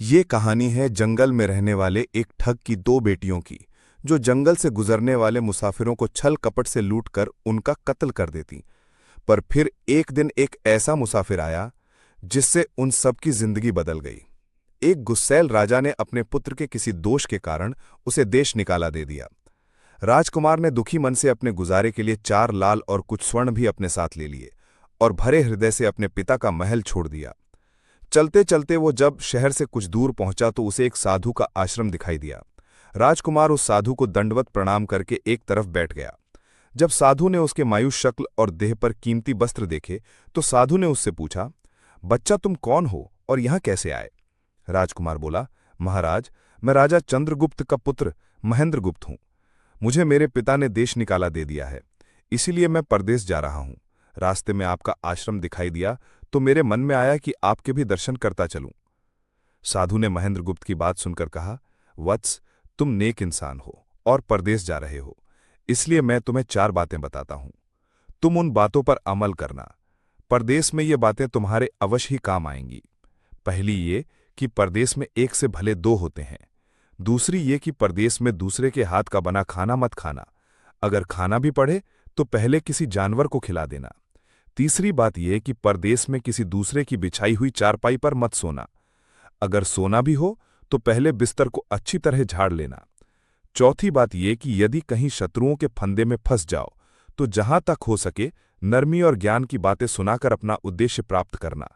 ये कहानी है जंगल में रहने वाले एक ठग की दो बेटियों की, जो जंगल से गुजरने वाले मुसाफिरों को छल कपट से लूटकर उनका कत्ल कर देती। पर फिर एक दिन एक ऐसा मुसाफिर आया जिससे उन सबकी जिंदगी बदल गई। एक गुस्सैल राजा ने अपने पुत्र के किसी दोष के कारण उसे देश निकाला दे दिया। राजकुमार ने दुखी मन से अपने गुजारे के लिए 4 लाल और कुछ स्वर्ण भी अपने साथ ले लिए और भरे हृदय से अपने पिता का महल छोड़ दिया। चलते चलते वो जब शहर से कुछ दूर पहुंचा तो उसे एक साधु का आश्रम दिखाई दिया। राजकुमार उस साधु को दंडवत प्रणाम करके एक तरफ बैठ गया। जब साधु ने उसके मायूस शक्ल और देह पर कीमती वस्त्र देखे तो साधु ने उससे पूछा, बच्चा तुम कौन हो और यहां कैसे आए? राजकुमार बोला, महाराज, मैं राजा चंद्रगुप्त का पुत्र महेंद्रगुप्त हूं। मुझे मेरे पिता ने देश निकाला दे दिया है, इसीलिए मैं परदेश जा रहा हूं। रास्ते में आपका आश्रम दिखाई दिया तो मेरे मन में आया कि आपके भी दर्शन करता चलूं। साधु ने महेंद्रगुप्त की बात सुनकर कहा, वत्स, तुम नेक इंसान हो और परदेश जा रहे हो, इसलिए मैं तुम्हें 4 बातें बताता हूं। तुम उन बातों पर अमल करना। परदेश में ये बातें तुम्हारे अवश्य ही काम आएंगी। पहली ये कि परदेश में एक से भले 2 होते हैं। दूसरी ये कि परदेश में दूसरे के हाथ का बना खाना मत खाना। अगर खाना भी पड़े तो पहले किसी जानवर को खिला देना। तीसरी बात यह कि परदेश में किसी दूसरे की बिछाई हुई चारपाई पर मत सोना। अगर सोना भी हो तो पहले बिस्तर को अच्छी तरह झाड़ लेना। चौथी बात यह कि यदि कहीं शत्रुओं के फंदे में फंस जाओ तो जहां तक हो सके नरमी और ज्ञान की बातें सुनाकर अपना उद्देश्य प्राप्त करना।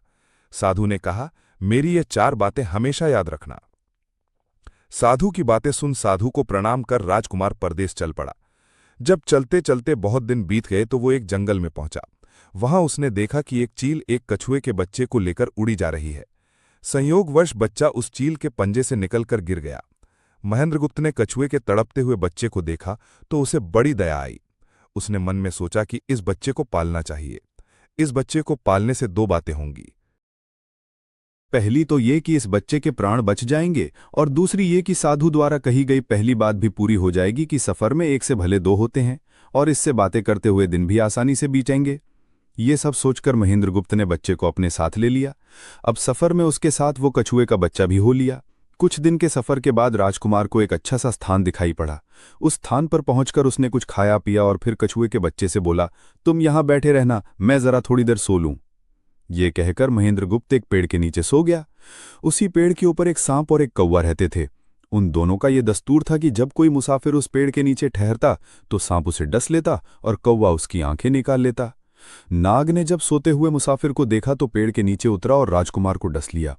साधु ने कहा, मेरी ये 4 बातें हमेशा याद रखना। साधु की बातें सुन साधु को प्रणाम कर राजकुमार परदेश चल पड़ा। जब चलते चलते बहुत दिन बीत गए तो वो एक जंगल में पहुंचा। वहां उसने देखा कि एक चील एक कछुए के बच्चे को लेकर उड़ी जा रही है। संयोगवश बच्चा उस चील के पंजे से निकलकर गिर गया। महेंद्रगुप्त ने कछुए के तड़पते हुए बच्चे को देखा तो उसे बड़ी दया आई। उसने मन में सोचा कि इस बच्चे को पालना चाहिए। इस बच्चे को पालने से 2 बातें होंगी। पहली तो ये कि इस बच्चे के प्राण बच जाएंगे और दूसरी ये कि साधु द्वारा कही गई पहली बात भी पूरी हो जाएगी कि सफर में एक से भले 2 होते हैं और इससे बातें करते हुए दिन भी आसानी से बीतेंगे। ये सब सोचकर महेंद्रगुप्त ने बच्चे को अपने साथ ले लिया। अब सफर में उसके साथ वो कछुए का बच्चा भी हो लिया। कुछ दिन के सफर के बाद राजकुमार को एक अच्छा सा स्थान दिखाई पड़ा। उस स्थान पर पहुंचकर उसने कुछ खाया पिया और फिर कछुए के बच्चे से बोला, तुम यहां बैठे रहना, मैं जरा थोड़ी देर सो लूं। ये कहकर महेंद्रगुप्त एक पेड़ के नीचे सो गया। उसी पेड़ के ऊपर एक सांप और एक कौवा रहते थे। उन दोनों का यह दस्तूर था कि जब कोई मुसाफिर उस पेड़ के नीचे ठहरता तो सांप उसे डस लेता और कौवा उसकी आंखें निकाल लेता। नाग ने जब सोते हुए मुसाफिर को देखा तो पेड़ के नीचे उतरा और राजकुमार को डस लिया।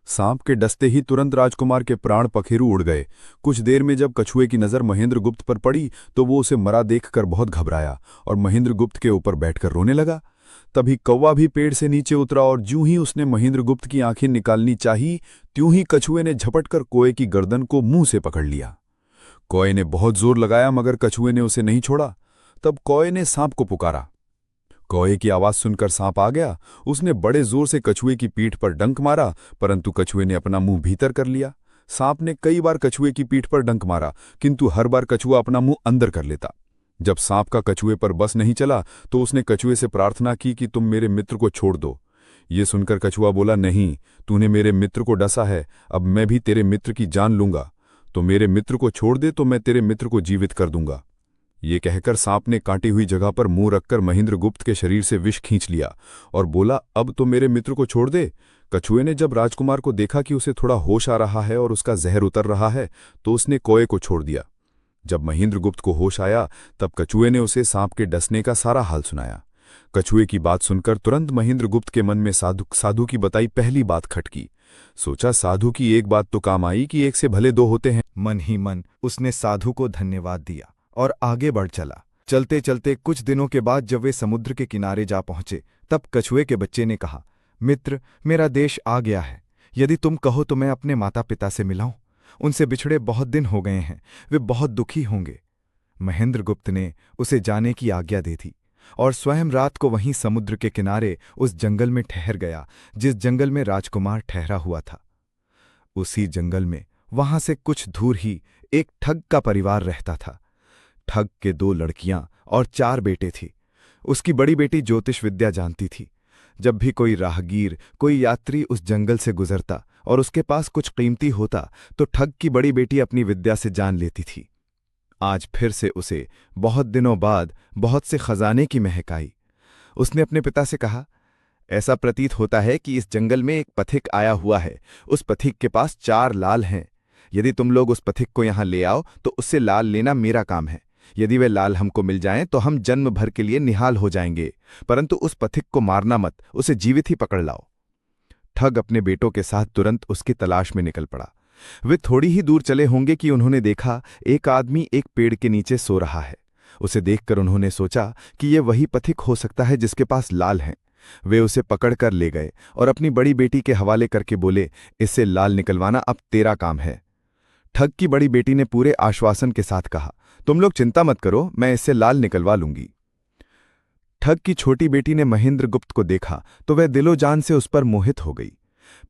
सांप के डसते ही तुरंत राजकुमार के प्राण पखेरु उड़ गए। कुछ देर में जब कछुए की नजर महेंद्रगुप्त पर पड़ी तो वो उसे मरा देखकर बहुत घबराया और महेंद्रगुप्त के ऊपर बैठकर रोने लगा। तभी कौवा भी पेड़ से नीचे उतरा और ज्यों ही उसने महेंद्रगुप्त की आंखें निकालनी चाही, त्यों ही कछुए ने झपटकर कौए की गर्दन को मुंह से पकड़ लिया। कौए ने बहुत जोर लगाया मगर कछुए ने उसे नहीं छोड़ा। तब कौए ने सांप को पुकारा। कौए की आवाज सुनकर सांप आ गया। उसने बड़े जोर से कछुए की पीठ पर डंक मारा, परंतु कछुए ने अपना मुंह भीतर कर लिया। सांप ने कई बार कछुए की पीठ पर डंक मारा, किंतु हर बार कछुआ अपना मुंह अंदर कर लेता। जब सांप का कछुए पर बस नहीं चला तो उसने कछुए से प्रार्थना की कि तुम मेरे मित्र को छोड़ दो। ये सुनकर कछुआ बोला, नहीं, तूने मेरे मित्र को डसा है, अब मैं भी तेरे मित्र की जान लूंगा। तो मेरे मित्र को छोड़ दे तो मैं तेरे मित्र को जीवित कर दूंगा। ये कहकर सांप ने काटी हुई जगह पर मुंह रखकर महेंद्रगुप्त के शरीर से विष खींच लिया और बोला, अब तो मेरे मित्र को छोड़ दे। कछुए ने जब राजकुमार को देखा कि उसे थोड़ा होश आ रहा है और उसका जहर उतर रहा है तो उसने कौए को छोड़ दिया। जब महेंद्रगुप्त को होश आया तब कछुए ने उसे सांप के डसने का सारा हाल सुनाया। कछुए की बात सुनकर तुरंत महेंद्रगुप्त के मन में साधु की बताई पहली बात खटकी। सोचा, साधु की एक बात तो काम आई कि एक से भले 2 होते हैं। मन ही मन उसने साधु को धन्यवाद दिया और आगे बढ़ चला। चलते चलते कुछ दिनों के बाद जब वे समुद्र के किनारे जा पहुंचे तब कछुए के बच्चे ने कहा, मित्र, मेरा देश आ गया है। यदि तुम कहो तो मैं अपने माता पिता से मिलाऊं। उनसे बिछड़े बहुत दिन हो गए हैं, वे बहुत दुखी होंगे। महेंद्रगुप्त ने उसे जाने की आज्ञा दे दी और स्वयं रात को वहीं समुद्र के किनारे उस जंगल में ठहर गया जिस जंगल में राजकुमार ठहरा हुआ था। उसी जंगल में वहां से कुछ दूर ही एक ठग का परिवार रहता था। ठग के 2 लड़कियां और 4 बेटे थे। उसकी बड़ी बेटी ज्योतिष विद्या जानती थी। जब भी कोई राहगीर, कोई यात्री उस जंगल से गुजरता और उसके पास कुछ कीमती होता तो ठग की बड़ी बेटी अपनी विद्या से जान लेती थी। आज फिर से उसे बहुत दिनों बाद बहुत से खजाने की महक आई। उसने अपने पिता से कहा, ऐसा प्रतीत होता है कि इस जंगल में एक पथिक आया हुआ है। उस पथिक के पास 4 लाल हैं। यदि तुम लोग उस पथिक को यहां ले आओ तो उससे लाल लेना मेरा काम है। यदि वे लाल हमको मिल जाएं तो हम जन्म भर के लिए निहाल हो जाएंगे, परंतु उस पथिक को मारना मत, उसे जीवित ही पकड़ लाओ। ठग अपने बेटों के साथ तुरंत उसकी तलाश में निकल पड़ा। वे थोड़ी ही दूर चले होंगे कि उन्होंने देखा एक आदमी एक पेड़ के नीचे सो रहा है। उसे देखकर उन्होंने सोचा कि यह वही पथिक हो सकता है जिसके पास लाल हैं। वे उसे पकड़कर ले गए और अपनी बड़ी बेटी के हवाले करके बोले, इससे लाल निकलवाना अब तेरा काम है। ठग की बड़ी बेटी ने पूरे आश्वासन के साथ कहा, तुम लोग चिंता मत करो, मैं इससे लाल निकलवा लूंगी। ठग की छोटी बेटी ने महेंद्रगुप्त को देखा तो वह दिलो जान से उस पर मोहित हो गई।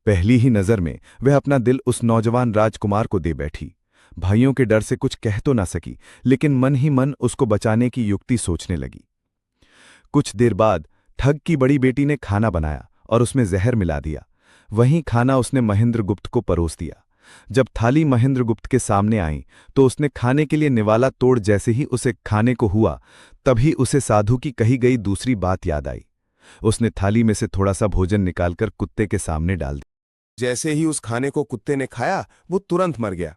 पहली ही नजर में वह अपना दिल उस नौजवान राजकुमार को दे बैठी। भाइयों के डर से कुछ कह तो ना सकी, लेकिन मन ही मन उसको बचाने की युक्ति सोचने लगी। कुछ देर बाद ठग की बड़ी बेटी ने खाना बनाया और उसमें जहर मिला दिया। वहीं खाना उसने महेंद्रगुप्त को परोस दिया। जब थाली महेंद्रगुप्त के सामने आई तो उसने खाने के लिए निवाला तोड़ जैसे ही उसे खाने को हुआ, तभी उसे साधु की कही गई दूसरी बात याद आई। उसने थाली में से थोड़ा सा भोजन निकालकर कुत्ते के सामने डाल दिया। जैसे ही उस खाने को कुत्ते ने खाया, वो तुरंत मर गया।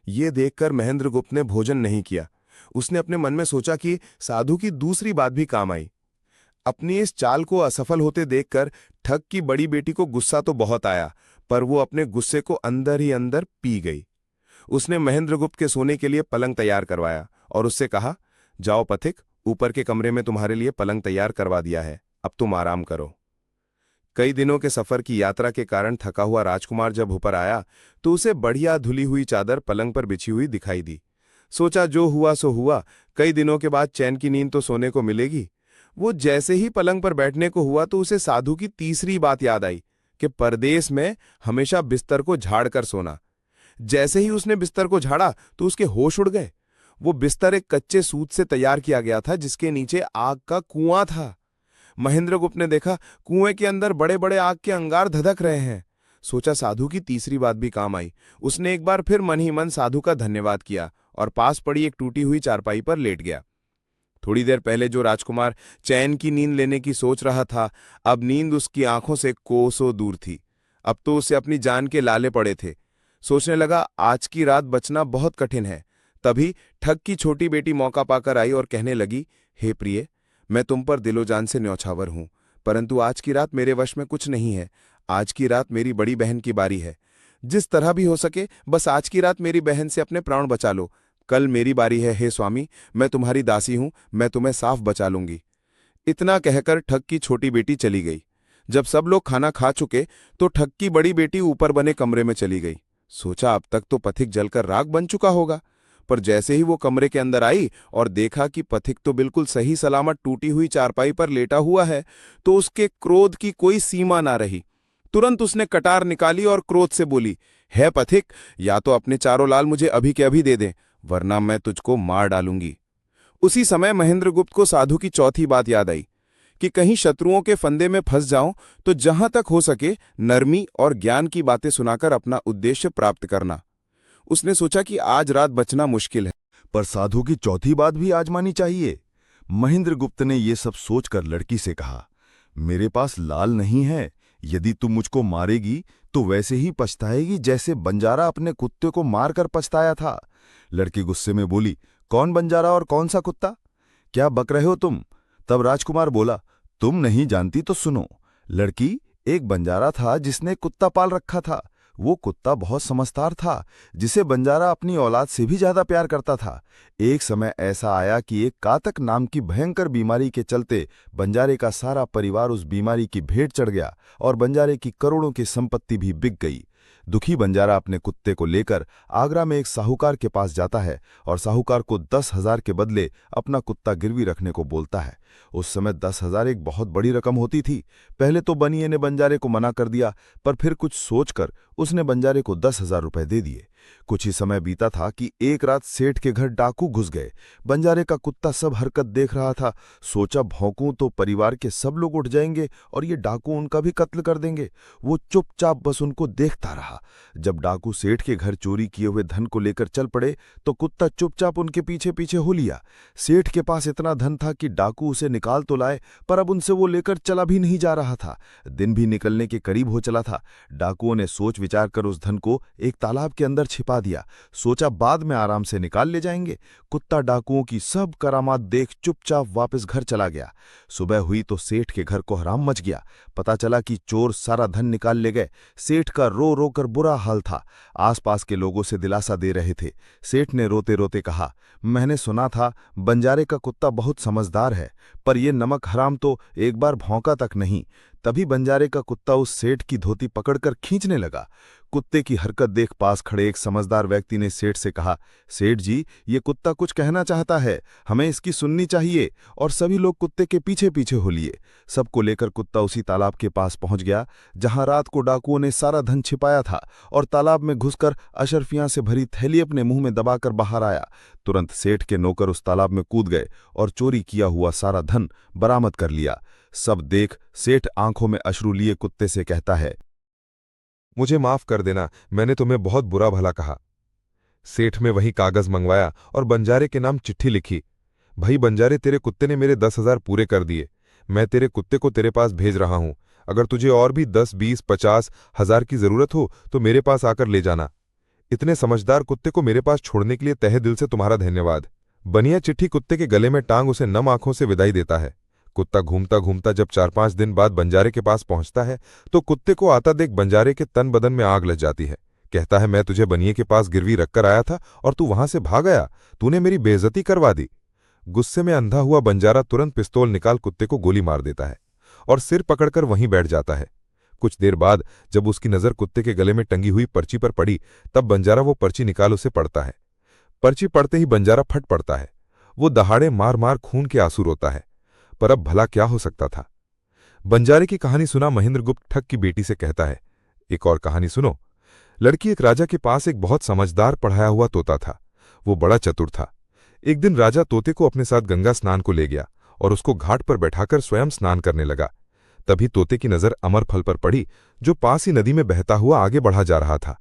ये देखकर महेंद्रगुप्त ने भोजन नहीं किया। उसने अपने मन में सोचा कि साधु की दूसरी बात भी काम आई। अपनी इस चाल को असफल होते देखकर ठग की बड़ी बेटी को गुस्सा तो बहुत आया, पर वो अपने गुस्से को अंदर ही अंदर पी गई। उसने महेंद्रगुप्त के सोने के लिए पलंग तैयार करवाया और उससे कहा, जाओ पथिक, ऊपर के कमरे में तुम्हारे लिए पलंग तैयार करवा दिया है, अब तुम आराम करो। कई दिनों के सफर की यात्रा के कारण थका हुआ राजकुमार जब ऊपर आया तो उसे बढ़िया धुली हुई चादर पलंग पर बिछी हुई दिखाई दी। सोचा जो हुआ सो हुआ, कई दिनों के बाद चैन की नींद तो सोने को मिलेगी। वो जैसे ही पलंग पर बैठने को हुआ तो उसे साधु की तीसरी बात याद आई कि परदेश में हमेशा बिस्तर को झाड़ कर सोना। जैसे ही उसने बिस्तर को झाड़ा तो उसके होश उड़ गए। वो बिस्तर एक कच्चे सूत से तैयार किया गया था जिसके नीचे आग का कुआं था। महेंद्रगुप्त ने देखा कुएं के अंदर बड़े बड़े आग के अंगार धधक रहे हैं। सोचा साधु की तीसरी बात भी काम आई। उसने एक बार फिर मन ही मन साधु का धन्यवाद किया और पास पड़ी एक टूटी हुई चारपाई पर लेट गया। थोड़ी देर पहले जो राजकुमार चैन की नींद लेने की सोच रहा था, अब नींद उसकी आंखों से कोसों दूर थी। अब तो उसे अपनी जान के लाले पड़े थे। सोचने लगा, आज की रात बचना बहुत कठिन है। तभी ठग की छोटी बेटी मौका पाकर आई और कहने लगी, हे प्रिय, मैं तुम पर दिलो जान से न्यौछावर हूं, परंतु आज की रात मेरे वश में कुछ नहीं है। आज की रात मेरी बड़ी बहन की बारी है। जिस तरह भी हो सके बस आज की रात मेरी बहन से अपने प्राण बचा लो। कल मेरी बारी है, हे स्वामी, मैं तुम्हारी दासी हूं, मैं तुम्हें साफ बचा लूंगी। इतना कहकर ठग की छोटी बेटी चली गई। जब सब लोग खाना खा चुके तो ठग की बड़ी बेटी ऊपर बने कमरे में चली गई। सोचा अब तक तो पथिक जलकर राख बन चुका होगा, पर जैसे ही वो कमरे के अंदर आई और देखा कि पथिक तो बिल्कुल सही सलामत टूटी हुई चारपाई पर लेटा हुआ है, तो उसके क्रोध की कोई सीमा ना रही। तुरंत उसने कटार निकाली और क्रोध से बोली, है पथिक, या तो अपने चारों लाल मुझे अभी के अभी दे दे, वरना मैं तुझको मार डालूंगी। उसी समय महेंद्रगुप्त को साधु की चौथी बात याद आई कि कहीं शत्रुओं के फंदे में फंस जाऊं तो जहां तक हो सके नरमी और ज्ञान की बातें सुनाकर अपना उद्देश्य प्राप्त करना। उसने सोचा कि आज रात बचना मुश्किल है, पर साधु की चौथी बात भी आजमानी चाहिए। महेंद्रगुप्त ने ये सब सोचकर लड़की से कहा, मेरे पास लाल नहीं है, यदि तू मुझको मारेगी तो वैसे ही पछताएगी जैसे बंजारा अपने कुत्ते को मारकर पछताया था। लड़की गुस्से में बोली, कौन बंजारा और कौन सा कुत्ता, क्या बक रहे हो तुम? तब राजकुमार बोला, तुम नहीं जानती तो सुनो। लड़की, एक बंजारा था जिसने कुत्ता पाल रखा था। वो कुत्ता बहुत समझदार था, जिसे बंजारा अपनी औलाद से भी ज्यादा प्यार करता था। एक समय ऐसा आया कि एक कातक नाम की भयंकर बीमारी के चलते बंजारे का सारा परिवार उस बीमारी की भेंट चढ़ गया और बंजारे की करोड़ों की संपत्ति भी बिक गई। दुखी बंजारा अपने कुत्ते को लेकर आगरा में एक साहूकार के पास जाता है और साहूकार को 10,000 के बदले अपना कुत्ता गिरवी रखने को बोलता है। उस समय 10,000 एक बहुत बड़ी रकम होती थी। पहले तो बनिए ने बंजारे को मना कर दिया, पर फिर कुछ सोचकर उसने बंजारे को 10,000 रुपए दे दिए। कुछ ही समय बीता था कि एक रात सेठ के घर डाकू घुस गए। बंजारे का कुत्ता सब हरकत देख रहा था। सोचा भौंकूं तो परिवार के सब लोग उठ जाएंगे और ये डाकू उनका भी कत्ल कर देंगे। वो चुपचाप बस उनको देखता रहा। जब डाकू सेठ के घर चोरी किए हुए धन को लेकर चल पड़े तो कुत्ता चुपचाप उनके पीछे पीछे हो लिया। सेठ के पास इतना धन था कि डाकू उसे निकाल तो लाए, पर अब उनसे वो लेकर चला भी नहीं जा रहा था। दिन भी निकलने के करीब हो चला था। डाकुओं ने सोच विचार कर उस धन को एक तालाब के अंदर छिपा दिया। सोचा बाद में आराम से निकाल ले जाएंगे। कुत्ता डाकुओं की सब करामात देख चुपचाप वापस घर चला गया। सुबह हुई तो सेठ के घर को हराम मच गया। पता चला कि चोर सारा धन निकाल ले गए। सेठ का रो रो कर बुरा हाल था। आसपास के लोगों से दिलासा दे रहे थे। सेठ ने रोते रोते कहा, मैंने सुना था बंजारे का कुत्ता बहुत समझदार है, पर यह नमक हराम तो एक बार भौंका तक नहीं। तभी बंजारे का कुत्ता उस सेठ की धोती पकड़कर खींचने लगा। कुत्ते की हरकत देख पास खड़े एक समझदार व्यक्ति ने सेठ से कहा, सेठ जी, ये कुत्ता कुछ कहना चाहता है, हमें इसकी सुननी चाहिए। और सभी लोग कुत्ते के पीछे पीछे हो लिए। सबको लेकर कुत्ता उसी तालाब के पास पहुंच गया जहां रात को डाकुओं ने सारा धन छिपाया था, और तालाब में घुसकर अशर्फियां से भरी थैली अपने मुंह में दबाकर बाहर आया। तुरंत सेठ के नौकर उस तालाब में कूद गए और चोरी किया हुआ सारा धन बरामद कर लिया। सब देख सेठ आंखों में अश्रु लिए कुत्ते से कहता है, मुझे माफ कर देना, मैंने तुम्हें बहुत बुरा भला कहा। सेठ में वही कागज मंगवाया और बंजारे के नाम चिट्ठी लिखी। भाई बंजारे, तेरे कुत्ते ने मेरे 10,000 पूरे कर दिए। मैं तेरे कुत्ते को तेरे पास भेज रहा हूं। अगर तुझे और भी 10, 20, 50 हजार की जरूरत हो तो मेरे पास आकर ले जाना। इतने समझदार कुत्ते को मेरे पास छोड़ने के लिए तहे दिल से तुम्हारा धन्यवाद। बनिया चिट्ठी कुत्ते के गले में टांग उसे नम आंखों से विदाई देता है। कुत्ता घूमता घूमता जब 4-5 दिन बाद बंजारे के पास पहुंचता है तो कुत्ते को आता देख बंजारे के तन बदन में आग लग जाती है। कहता है, मैं तुझे बनिए के पास गिरवी रखकर आया था और तू वहां से भाग गया। तूने मेरी बेइज्जती करवा दी। गुस्से में अंधा हुआ बंजारा तुरंत पिस्तौल निकाल कुत्ते को गोली मार देता है और सिर पकड़कर वहीं बैठ जाता है। कुछ देर बाद जब उसकी नजर कुत्ते के गले में टंगी हुई पर्ची पर पड़ी तब बंजारा वो पर्ची निकाल उसे पढ़ता है। पर्ची पढ़ते ही बंजारा फट पड़ता है। वो दहाड़े मार मार खून के आंसू रोता है। पर अब भला क्या हो सकता था। बंजारे की कहानी सुना महेंद्रगुप्त ठग की बेटी से कहता है, एक और कहानी सुनो। लड़की एक राजा के पास एक बहुत समझदार पढ़ाया हुआ तोता था। वो बड़ा चतुर था। एक दिन राजा तोते को अपने साथ गंगा स्नान को ले गया और उसको घाट पर बैठाकर स्वयं स्नान करने लगा। तभी तोते की नजर अमर फल पर पड़ी जो पास ही नदी में बहता हुआ आगे बढ़ा जा रहा था।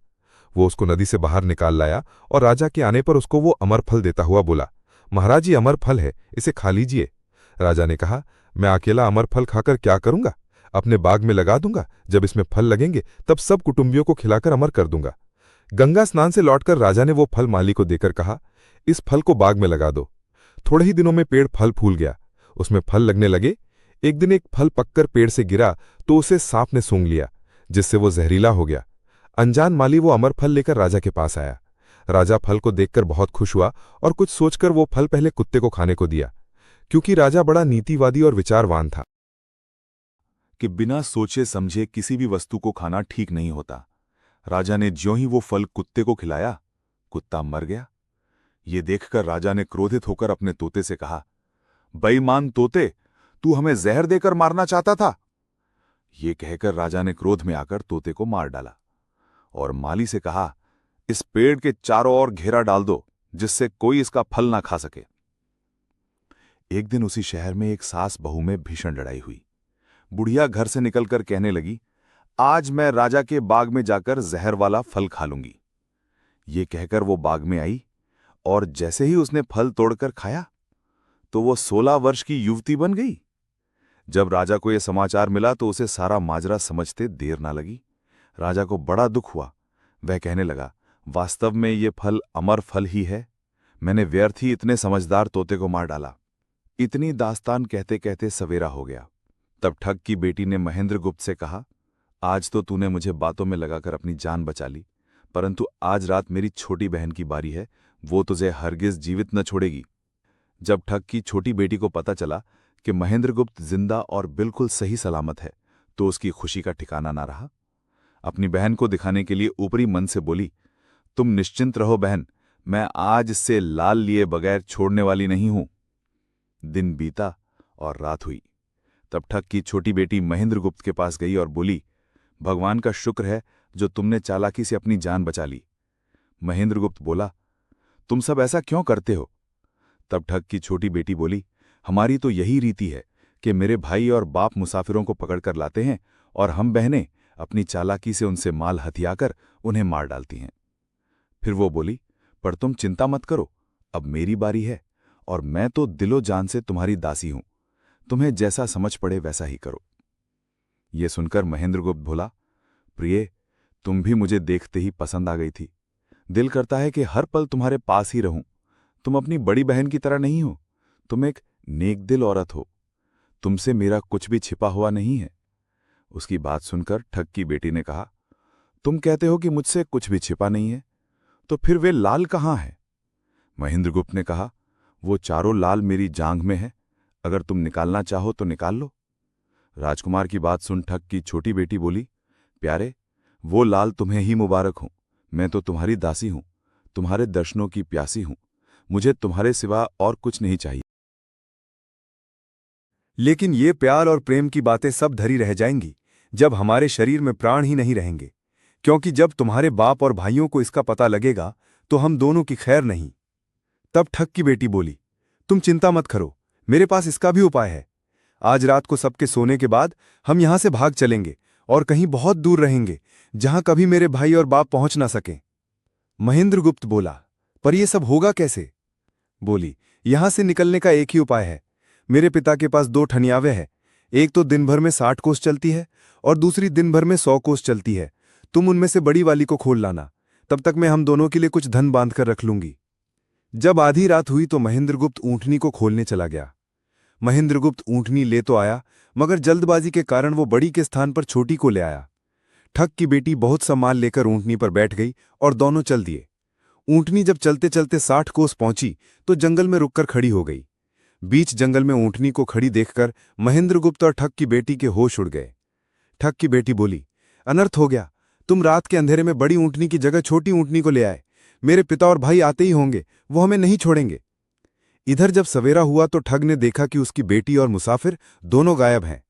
वो उसको नदी से बाहर निकाल लाया और राजा के आने पर उसको वो अमर फल देता हुआ बोला, महाराज ये अमर फल है, इसे खा लीजिए। राजा ने कहा, मैं अकेला अमर फल खाकर क्या करूंगा? अपने बाग में लगा दूंगा। जब इसमें फल लगेंगे तब सब कुटुंबियों को खिलाकर अमर कर दूंगा। गंगा स्नान से लौटकर राजा ने वो फल माली को देकर कहा, इस फल को बाग में लगा दो। थोड़े ही दिनों में पेड़ फल फूल गया। उसमें फल लगने लगे। एक दिन एक फल पककर पेड़ से गिरा तो उसे सांप ने सूंघ लिया, जिससे वो जहरीला हो गया। अनजान माली वो अमर फल लेकर राजा के पास आया। राजा फल को देखकर बहुत खुश हुआ और कुछ सोचकर वो फल पहले कुत्ते को खाने को दिया, क्योंकि राजा बड़ा नीतिवादी और विचारवान था कि बिना सोचे समझे किसी भी वस्तु को खाना ठीक नहीं होता। राजा ने ज्यों ही वो फल कुत्ते को खिलाया, कुत्ता मर गया। ये देखकर राजा ने क्रोधित होकर अपने तोते से कहा, बेईमान तोते, तू हमें जहर देकर मारना चाहता था। ये कहकर राजा ने क्रोध में आकर तोते को मार डाला और माली से कहा, इस पेड़ के चारों ओर घेरा डाल दो जिससे कोई इसका फल ना खा सके। एक दिन उसी शहर में एक सास बहू में भीषण लड़ाई हुई। बुढ़िया घर से निकलकर कहने लगी, आज मैं राजा के बाग में जाकर जहर वाला फल खा लूंगी। ये कहकर वो बाग में आई और जैसे ही उसने फल तोड़कर खाया तो वो 16 वर्ष की युवती बन गई। जब राजा को यह समाचार मिला तो उसे सारा माजरा समझते देर ना लगी। राजा को बड़ा दुख हुआ। वह कहने लगा, वास्तव में ये फल अमर फल ही है। मैंने व्यर्थ ही इतने समझदार तोते को मार डाला। इतनी दास्तान कहते कहते सवेरा हो गया। तब ठग की बेटी ने महेंद्रगुप्त से कहा, आज तो तूने मुझे बातों में लगाकर अपनी जान बचा ली, परंतु आज रात मेरी छोटी बहन की बारी है, वो तुझे हरगिज जीवित न छोड़ेगी। जब ठग की छोटी बेटी को पता चला कि महेंद्रगुप्त जिंदा और बिल्कुल सही सलामत है तो उसकी खुशी का ठिकाना ना रहा। अपनी बहन को दिखाने के लिए ऊपरी मन से बोली, तुम निश्चिंत रहो बहन, मैं आज से लाल लिए बगैर छोड़ने वाली नहीं हूं। दिन बीता और रात हुई। तब ठग की छोटी बेटी महेंद्रगुप्त के पास गई और बोली, भगवान का शुक्र है जो तुमने चालाकी से अपनी जान बचा ली। महेंद्रगुप्त बोला, तुम सब ऐसा क्यों करते हो? तब ठग की छोटी बेटी बोली, हमारी तो यही रीति है कि मेरे भाई और बाप मुसाफिरों को पकड़कर लाते हैं और हम बहनें अपनी चालाकी से उनसे माल हथियाकर उन्हें मार डालती हैं। फिर वो बोली, पर तुम चिंता मत करो, अब मेरी बारी है और मैं तो दिलो जान से तुम्हारी दासी हूं। तुम्हें जैसा समझ पड़े वैसा ही करो। ये सुनकर महेंद्रगुप्त बोला, प्रिय, तुम भी मुझे देखते ही पसंद आ गई थी। दिल करता है कि हर पल तुम्हारे पास ही रहूं। तुम अपनी बड़ी बहन की तरह नहीं हो, तुम एक नेक दिल औरत हो। तुमसे मेरा कुछ भी छिपा हुआ नहीं है। उसकी बात सुनकर ठग की बेटी ने कहा, तुम कहते हो कि मुझसे कुछ भी छिपा नहीं है, तो फिर वे लाल कहाँ हैं? महेंद्रगुप्त ने कहा, वो चारों लाल मेरी जांघ में है, अगर तुम निकालना चाहो तो निकाल लो। राजकुमार की बात सुन ठग की छोटी बेटी बोली, प्यारे, वो लाल तुम्हें ही मुबारक हो। मैं तो तुम्हारी दासी हूं, तुम्हारे दर्शनों की प्यासी हूं। मुझे तुम्हारे सिवा और कुछ नहीं चाहिए। लेकिन ये प्यार और प्रेम की बातें सब धरी रह जाएंगी जब हमारे शरीर में प्राण ही नहीं रहेंगे, क्योंकि जब तुम्हारे बाप और भाइयों को इसका पता लगेगा तो हम दोनों की खैर नहीं। तब ठग की बेटी बोली, तुम चिंता मत करो, मेरे पास इसका भी उपाय है। आज रात को सबके सोने के बाद हम यहां से भाग चलेंगे और कहीं बहुत दूर रहेंगे जहां कभी मेरे भाई और बाप पहुंच ना सकें। महेंद्रगुप्त बोला, पर यह सब होगा कैसे? बोली, यहां से निकलने का एक ही उपाय है। मेरे पिता के पास 2 ठनियावे हैं, एक तो दिन भर में 60 कोस चलती है और दूसरी दिन भर में 100 कोस चलती है। तुम उनमें से बड़ी वाली को खोल लाना, तब तक मैं हम दोनों के लिए कुछ धन बांध कर रख लूंगी। जब आधी रात हुई तो महेंद्रगुप्त ऊंटनी को खोलने चला गया। महेंद्रगुप्त ऊंटनी ले तो आया, मगर जल्दबाजी के कारण वो बड़ी के स्थान पर छोटी को ले आया। ठग की बेटी बहुत सा माल लेकर ऊंटनी पर बैठ गई और दोनों चल दिए। ऊंटनी जब चलते चलते 60 कोस पहुंची तो जंगल में रुककर खड़ी हो गई। बीच जंगल में ऊंटनी को खड़ी देखकर महेंद्रगुप्त और ठग की बेटी के होश उड़ गए। ठग की बेटी बोली, अनर्थ हो गया, तुम रात के अंधेरे में बड़ी ऊंटनी की जगह छोटी ऊंटनी को ले आए। मेरे पिता और भाई आते ही होंगे, वो हमें नहीं छोड़ेंगे। इधर जब सवेरा हुआ तो ठग ने देखा कि उसकी बेटी और मुसाफिर दोनों गायब हैं।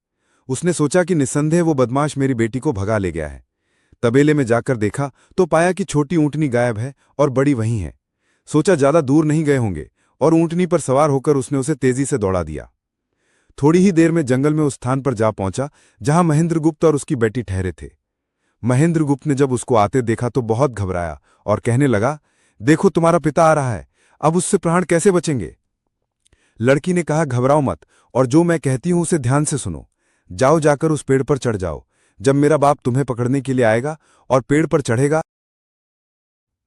उसने सोचा कि निस्संदेह वो बदमाश मेरी बेटी को भगा ले गया है। तबेले में जाकर देखा तो पाया कि छोटी ऊंटनी गायब है और बड़ी वहीं है। सोचा ज्यादा दूर नहीं गए होंगे और ऊंटनी पर सवार होकर उसने उसे तेजी से दौड़ा दिया। थोड़ी ही देर में जंगल में उस स्थान पर जा पहुंचा जहां महेंद्रगुप्त और उसकी बेटी ठहरे थे। महेंद्रगुप्त ने जब उसको आते देखा तो बहुत घबराया और कहने लगा, देखो तुम्हारा पिता आ रहा है, अब उससे प्राण कैसे बचेंगे? लड़की ने कहा, घबराओ मत और जो मैं कहती हूं उसे ध्यान से सुनो। जाओ, जाकर उस पेड़ पर चढ़ जाओ। जब मेरा बाप तुम्हें पकड़ने के लिए आएगा और पेड़ पर चढ़ेगा,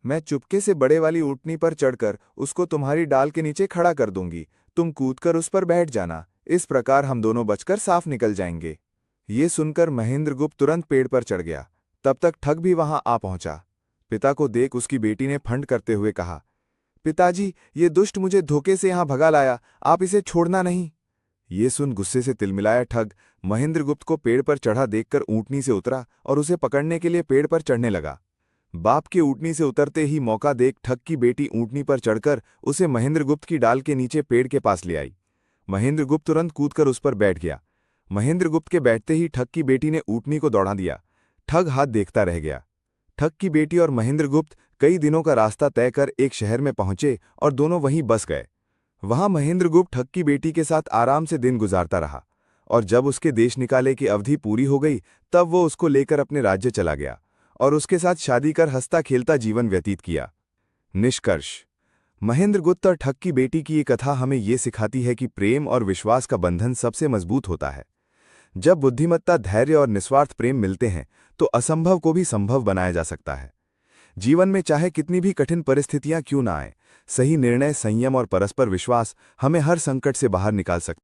मैं चुपके से बड़े वाली ऊंटनी पर चढ़कर उसको तुम्हारी डाल के नीचे खड़ा कर दूंगी। तुम कूदकर उस पर बैठ जाना। इस प्रकार हम दोनों बचकर साफ निकल जाएंगे। ये सुनकर महेंद्रगुप्त तुरंत पेड़ पर चढ़ गया। तब तक ठग भी वहां आ पहुंचा। पिता को देख उसकी बेटी ने फंड करते हुए कहा, पिताजी, ये दुष्ट मुझे धोखे से यहां भगा लाया, आप इसे छोड़ना नहीं। ये सुन गुस्से से तिलमिलाया ठग महेंद्रगुप्त को पेड़ पर चढ़ा देखकर ऊंटनी से उतरा और उसे पकड़ने के लिए पेड़ पर चढ़ने लगा। बाप के ऊंटनी से उतरते ही मौका देख ठग की बेटी ऊंटनी पर चढ़कर उसे महेंद्रगुप्त की डाल के नीचे पेड़ के पास ले आई। महेंद्रगुप्त तुरंत कूदकर उस पर बैठ गया। महेंद्रगुप्त के बैठते ही ठग की बेटी ने ऊंटनी को दौड़ा दिया। ठग हाथ देखता रह गया। ठग की बेटी और महेंद्रगुप्त कई दिनों का रास्ता तय कर एक शहर में पहुंचे और दोनों वहीं बस गए। वहां महेंद्रगुप्त ठग की बेटी के साथ आराम से दिन गुजारता रहा और जब उसके देश निकाले की अवधि पूरी हो गई तब वो उसको लेकर अपने राज्य चला गया और उसके साथ शादी कर हंसता खेलता जीवन व्यतीत किया। निष्कर्ष, महेंद्रगुप्त और ठग की बेटी की ये कथा हमें ये सिखाती है कि प्रेम और विश्वास का बंधन सबसे मजबूत होता है। जब बुद्धिमत्ता, धैर्य और निस्वार्थ प्रेम मिलते हैं तो असंभव को भी संभव बनाया जा सकता है। जीवन में चाहे कितनी भी कठिन परिस्थितियां क्यों ना आए, सही निर्णय, संयम और परस्पर विश्वास हमें हर संकट से बाहर निकाल सकते हैं।